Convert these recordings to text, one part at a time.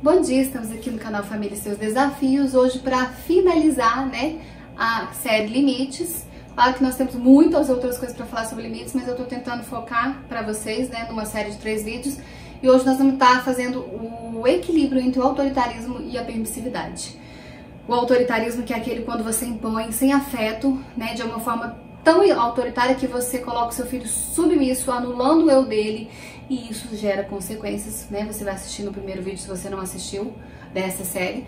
Bom dia, estamos aqui no canal Família e Seus Desafios, hoje para finalizar, né, a série Limites. Claro que nós temos muitas outras coisas para falar sobre limites, mas eu tô tentando focar para vocês, né, numa série de 3 vídeos. E hoje nós vamos estar fazendo o equilíbrio entre o autoritarismo e a permissividade. O autoritarismo, que é aquele quando você impõe sem afeto, né, de uma forma tão autoritária que você coloca o seu filho submisso, anulando o eu dele, e isso gera consequências, né? Você vai assistir no primeiro vídeo se você não assistiu dessa série.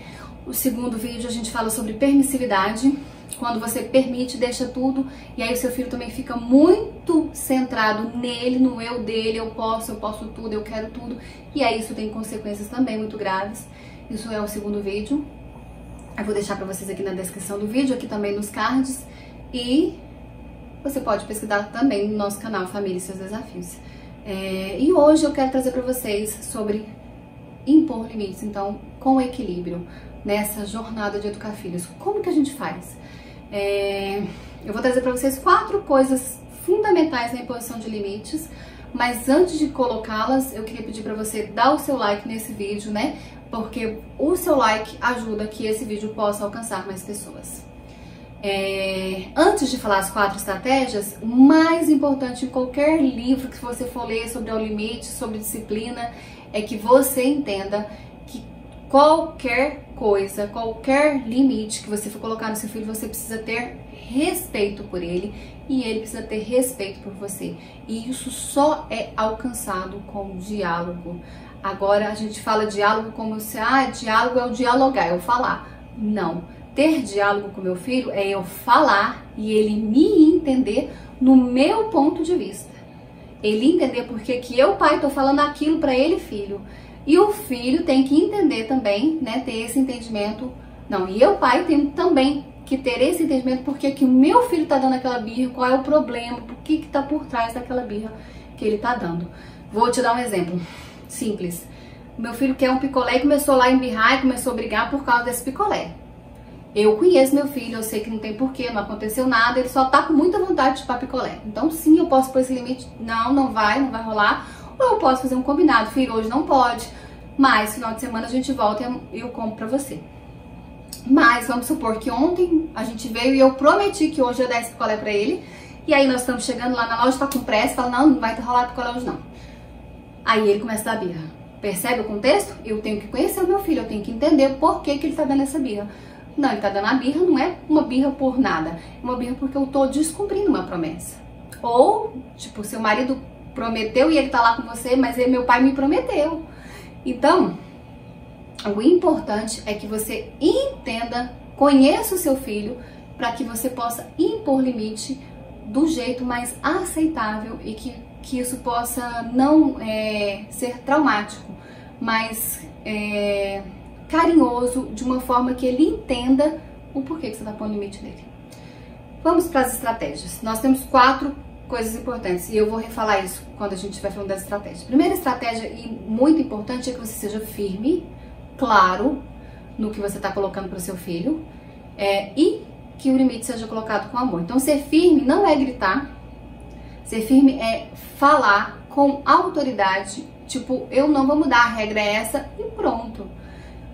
O segundo vídeo a gente fala sobre permissividade, quando você permite, deixa tudo, e aí o seu filho também fica muito centrado nele, no eu dele, eu posso tudo, eu quero tudo, e aí isso tem consequências também muito graves. Isso é o segundo vídeo. Eu vou deixar para vocês aqui na descrição do vídeo, aqui também nos cards, e você pode pesquisar também no nosso canal Família e Seus Desafios. E hoje eu quero trazer para vocês sobre impor limites, então, com equilíbrio, nessa jornada de educar filhos. Como que a gente faz? Eu vou trazer para vocês 4 coisas fundamentais na imposição de limites, mas antes de colocá-las, eu queria pedir para você dar o seu like nesse vídeo, né? Porque o seu like ajuda que esse vídeo possa alcançar mais pessoas. Antes de falar as 4 estratégias, o mais importante em qualquer livro que você for ler sobre o limite, sobre disciplina, é que você entenda que qualquer coisa, qualquer limite que você for colocar no seu filho, você precisa ter respeito por ele e ele precisa ter respeito por você. E isso só é alcançado com diálogo. Agora a gente fala diálogo como se, diálogo é o dialogar, é o falar. Não. Ter diálogo com meu filho é eu falar e ele me entender no meu ponto de vista. Ele entender porque que eu, pai, tô falando aquilo para ele, filho. E o filho tem que entender também, né, ter esse entendimento. Não, e eu, pai, tenho também que ter esse entendimento porque que o meu filho tá dando aquela birra, qual é o problema, o que que tá por trás daquela birra que ele tá dando. Vou te dar um exemplo simples. Meu filho quer um picolé e começou lá a embirrar e começou a brigar por causa desse picolé. Eu conheço meu filho, eu sei que não tem porquê, não aconteceu nada, ele só tá com muita vontade de chupar picolé. Então sim, eu posso pôr esse limite, não vai rolar. Ou eu posso fazer um combinado, filho, hoje não pode, mas final de semana a gente volta e eu compro pra você. Mas vamos supor que ontem a gente veio e eu prometi que hoje eu ia dar esse picolé pra ele, e aí nós estamos chegando lá na loja, tá com pressa, fala, não vai rolar picolé hoje não. Aí ele começa a dar birra. Percebe o contexto? Eu tenho que conhecer o meu filho, eu tenho que entender por que que ele tá dando essa birra. Não, ele tá dando a birra, não é uma birra por nada. É uma birra porque eu tô descumprindo uma promessa. Ou, tipo, seu marido prometeu e ele tá lá com você, mas meu pai me prometeu. Então, o importante é que você entenda, conheça o seu filho, para que você possa impor limite do jeito mais aceitável e que isso possa não ser traumático, mas carinhoso, de uma forma que ele entenda o porquê que você está pondo limite nele. Vamos para as estratégias. Nós temos 4 coisas importantes e eu vou refalar isso quando a gente estiver falando das estratégias. Primeira estratégia e muito importante é que você seja firme, claro, no que você está colocando para o seu filho e que o limite seja colocado com amor. Então, ser firme não é gritar, ser firme é falar com autoridade, tipo, eu não vou mudar, a regra é essa e pronto.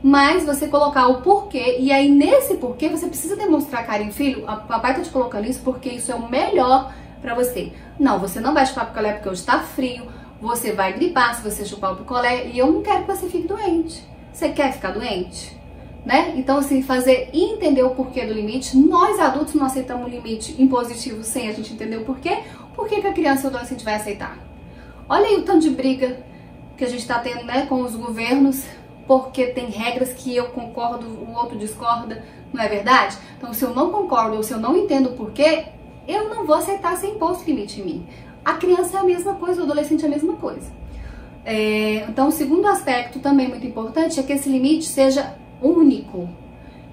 Mas você colocar o porquê, e aí nesse porquê você precisa demonstrar carinho. Filho, o papai tá te colocando isso porque isso é o melhor pra você. Não, você não vai chupar picolé porque hoje tá frio, você vai gripar se você chupar o picolé e eu não quero que você fique doente. Você quer ficar doente? Né? Então, assim, fazer entender o porquê do limite. Nós adultos não aceitamos o limite impositivo sem a gente entender o porquê. Por que que a criança e o adolescente vai aceitar? Olha aí o tanto de briga que a gente tá tendo, né, com os governos, porque tem regras que eu concordo, o outro discorda, não é verdade? Então, se eu não concordo ou se eu não entendo o porquê, eu não vou aceitar ser imposto limite em mim. A criança é a mesma coisa, o adolescente é a mesma coisa. Então, o segundo aspecto também muito importante é que esse limite seja único.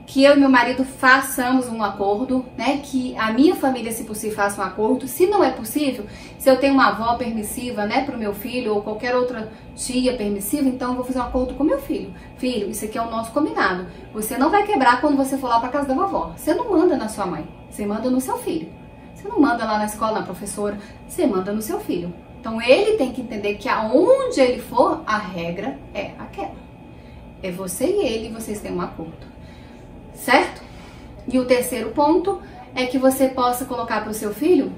Que eu e meu marido façamos um acordo, né? Que a minha família, se possível, faça um acordo. Se não é possível, se eu tenho uma avó permissiva, né, pro meu filho ou qualquer outra tia permissiva, então eu vou fazer um acordo com meu filho. Filho, isso aqui é o nosso combinado. Você não vai quebrar quando você for lá pra casa da vovó. Você não manda na sua mãe, você manda no seu filho. Você não manda lá na escola, na professora, você manda no seu filho. Então ele tem que entender que aonde ele for, a regra é aquela. É você e ele, vocês têm um acordo, certo? E o terceiro ponto é que você possa colocar para o seu filho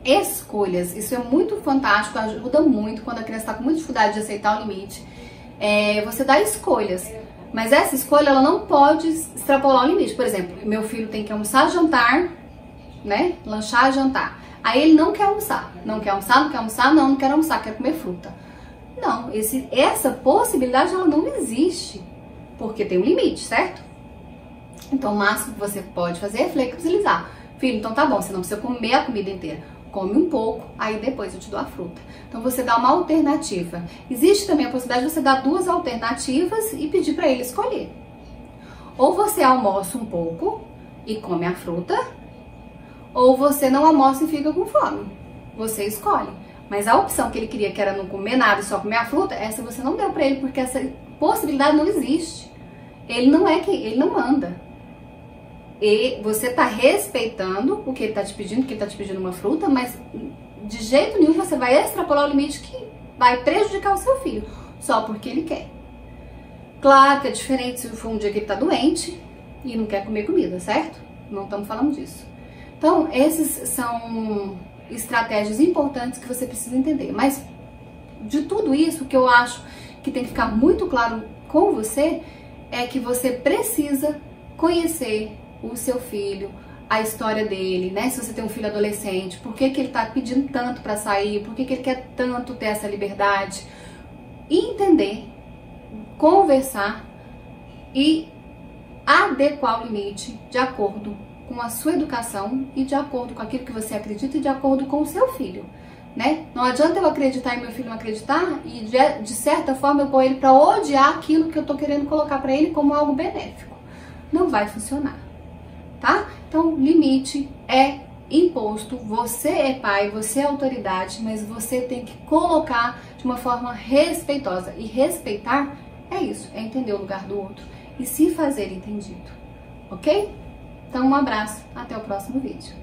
escolhas. Isso é muito fantástico, ajuda muito quando a criança está com muita dificuldade de aceitar o limite. Você dá escolhas, mas essa escolha ela não pode extrapolar o limite. Por exemplo, meu filho tem que almoçar, jantar, né? Lanchar, jantar. Aí ele não quer almoçar, não quer almoçar, não quer almoçar, não quero almoçar, quero comer fruta. Não, essa possibilidade ela não existe, porque tem um limite, certo? Então o máximo que você pode fazer é flexibilizar. Filho, então tá bom, você não precisa comer a comida inteira. Come um pouco, aí depois eu te dou a fruta. Então você dá uma alternativa. Existe também a possibilidade de você dar duas alternativas e pedir para ele escolher. Ou você almoça um pouco e come a fruta, ou você não almoça e fica com fome. Você escolhe. Mas a opção que ele queria, que era não comer nada e só comer a fruta, essa você não deu para ele, porque essa possibilidade não existe. Ele não manda. E você está respeitando o que ele está te pedindo, porque ele está te pedindo uma fruta, mas de jeito nenhum você vai extrapolar o limite que vai prejudicar o seu filho, só porque ele quer. Claro que é diferente se for um dia que ele está doente e não quer comer comida, certo? Não estamos falando disso. Então, esses são estratégias importantes que você precisa entender. Mas de tudo isso, o que eu acho que tem que ficar muito claro com você é que você precisa conhecer o seu filho, a história dele, né? Se você tem um filho adolescente, por que ele tá pedindo tanto para sair, por que ele quer tanto ter essa liberdade, e entender, conversar e adequar o limite de acordo com a sua educação e de acordo com aquilo que você acredita e de acordo com o seu filho, né? Não adianta eu acreditar e meu filho não acreditar e de certa forma eu pôr ele para odiar aquilo que eu tô querendo colocar para ele como algo benéfico. Não vai funcionar, tá? Então, limite é imposto, você é pai, você é autoridade, mas você tem que colocar de uma forma respeitosa. E respeitar é isso, é entender o lugar do outro e se fazer entendido, ok? Então, um abraço, até o próximo vídeo.